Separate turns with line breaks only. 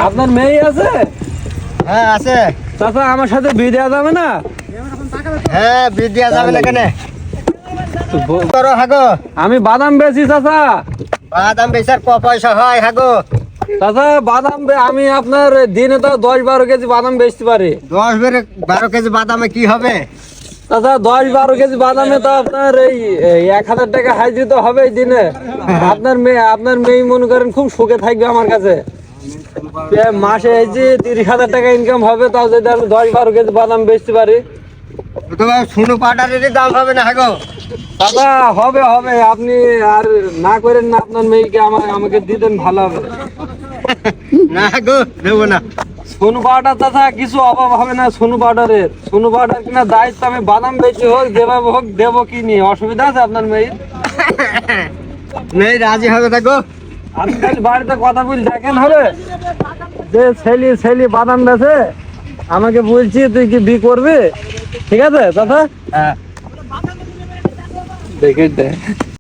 আপনার মেয়ে আছে?
হ্যাঁ আছে।
চাচা আমার সাথে বিয়ে দেওয়া যাবে না?
হ্যাঁ বিয়ে দেওয়া যাবে না কেন? করো হাগো।
আমি বাদাম বেচি চাচা।
বাদাম বেচার পয়সা হয় হাগো।
চাচা বাদাম আমি আপনার দিনে তো 10-12 কেজি বাদাম বেচতে পারি।
10-12 কেজি বাদামে কি হবে?
চাচা 10-12 কেজি বাদামে তো আপনার এই 1000 টাকা হাজিরি তো হবেই দিনে। আপনার মেয়ে মনে করেন খুব সুখে থাকবে আমার কাছে। মাসে এই যে 30,000 টাকা ইনকাম হবে, তাও যদি আমি 10-12 কেজি বাদাম বেচতে পারি।
তোমার শুনু পাউডারেরই দাম হবে না হাগো।
দাদা হবে হবে, আপনি আর না করেন না, আপনার মেয়েকে আমাকে দিতেন ভালো হবে।
না হাগো দেবো না।
সোনু পাউডার চাচা কিছু অভাব হবে না। সোনু পাউডারের কিনা দায়িত্ব আমি বাদাম বেচি হোক যেভাবে হোক দেবো, কি নিয়ে অসুবিধা আছে আপনার মেয়ে?
মেয়ে রাজি হবে থাকো।
আপনি খালি বাড়িতে কথা বলে দেখেন হবে যে ছেলে বাদাম বেচে, আমাকে বলছি তুই কি বি করবি, ঠিক আছে চাচা?
হ্যাঁ
দেখে দে।